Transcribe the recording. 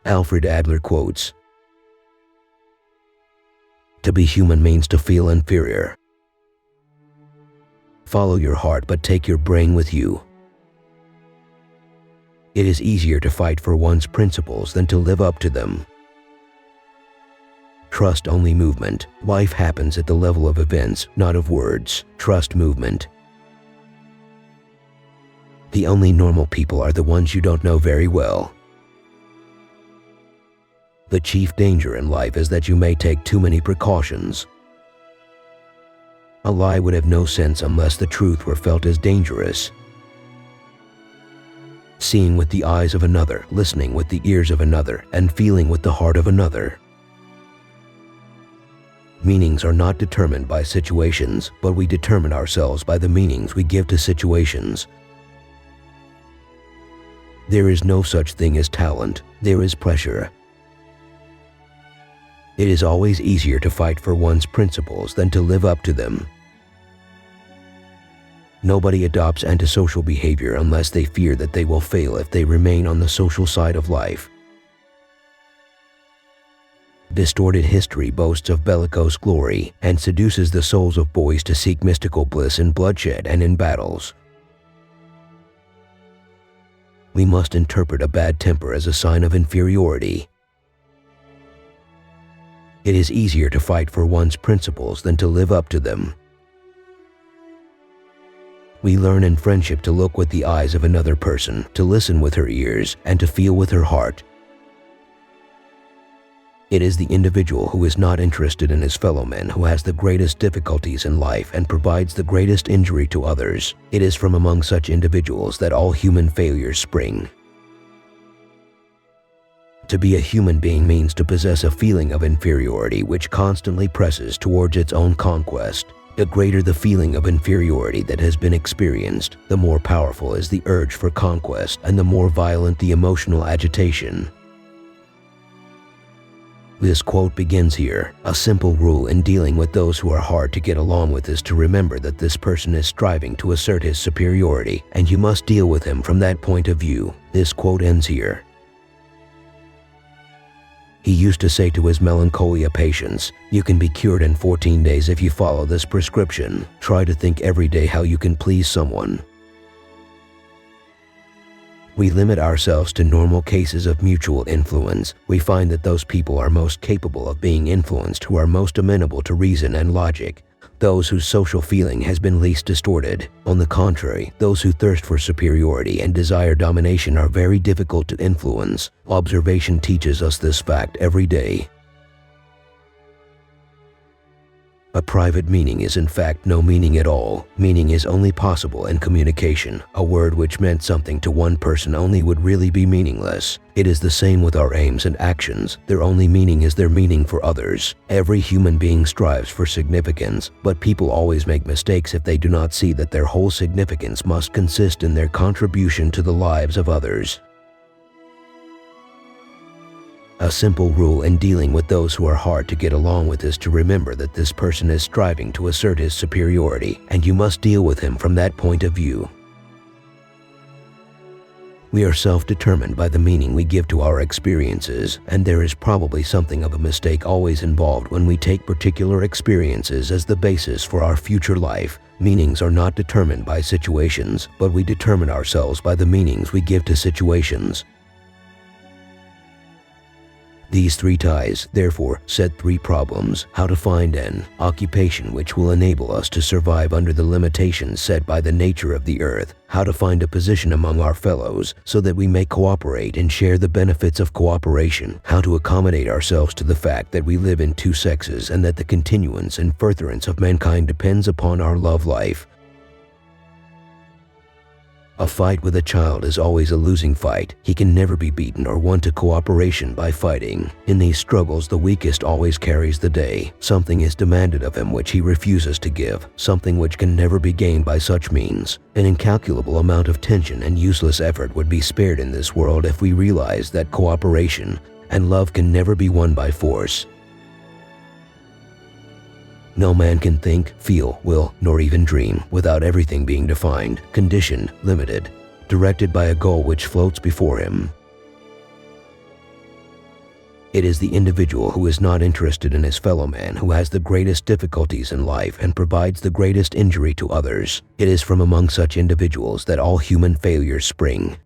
Alfred Adler quotes, "To be human means to feel inferior. Follow your heart, but take your brain with you. It is easier to fight for one's principles than to live up to them. Trust only movement. Life happens at the level of events, not of words. Trust movement. The only normal people are the ones you don't know very well. The chief danger in life is that you may take too many precautions. A lie would have no sense unless the truth were felt as dangerous. Seeing with the eyes of another, listening with the ears of another, and feeling with the heart of another. Meanings are not determined by situations, but we determine ourselves by the meanings we give to situations. There is no such thing as talent, there is pressure. It is always easier to fight for one's principles than to live up to them. Nobody adopts antisocial behavior unless they fear that they will fail if they remain on the social side of life. Distorted history boasts of bellicose glory and seduces the souls of boys to seek mystical bliss in bloodshed and in battles. We must interpret a bad temper as a sign of inferiority. It is easier to fight for one's principles than to live up to them. We learn in friendship to look with the eyes of another person, to listen with her ears, and to feel with her heart. It is the individual who is not interested in his fellow men who has the greatest difficulties in life and provides the greatest injury to others. It is from among such individuals that all human failures spring. To be a human being means to possess a feeling of inferiority which constantly presses towards its own conquest. The greater the feeling of inferiority that has been experienced, the more powerful is the urge for conquest and the more violent the emotional agitation. This quote begins here. A simple rule in dealing with those who are hard to get along with is to remember that this person is striving to assert his superiority, and you must deal with him from that point of view. This quote ends here. He used to say to his melancholia patients, "You can be cured in 14 days if you follow this prescription. Try to think every day how you can please someone." We limit ourselves to normal cases of mutual influence. We find that those people are most capable of being influenced who are most amenable to reason and logic, those whose social feeling has been least distorted. On the contrary, those who thirst for superiority and desire domination are very difficult to influence. Observation teaches us this fact every day. A private meaning is in fact no meaning at all. Meaning is only possible in communication. A word which meant something to one person only would really be meaningless. It is the same with our aims and actions. Their only meaning is their meaning for others. Every human being strives for significance, but people always make mistakes if they do not see that their whole significance must consist in their contribution to the lives of others. A simple rule in dealing with those who are hard to get along with is to remember that this person is striving to assert his superiority, and you must deal with him from that point of view. We are self-determined by the meaning we give to our experiences, and there is probably something of a mistake always involved when we take particular experiences as the basis for our future life. Meanings are not determined by situations, but we determine ourselves by the meanings we give to situations. These three ties, therefore, set three problems: how to find an occupation which will enable us to survive under the limitations set by the nature of the earth, how to find a position among our fellows so that we may cooperate and share the benefits of cooperation, how to accommodate ourselves to the fact that we live in two sexes and that the continuance and furtherance of mankind depends upon our love life. A fight with a child is always a losing fight. He can never be beaten or won to cooperation by fighting. In these struggles, the weakest always carries the day. Something is demanded of him which he refuses to give, something which can never be gained by such means. An incalculable amount of tension and useless effort would be spared in this world if we realized that cooperation and love can never be won by force. No man can think, feel, will, nor even dream without everything being defined, conditioned, limited, directed by a goal which floats before him. It is the individual who is not interested in his fellow man who has the greatest difficulties in life and provides the greatest injury to others. It is from among such individuals that all human failures spring.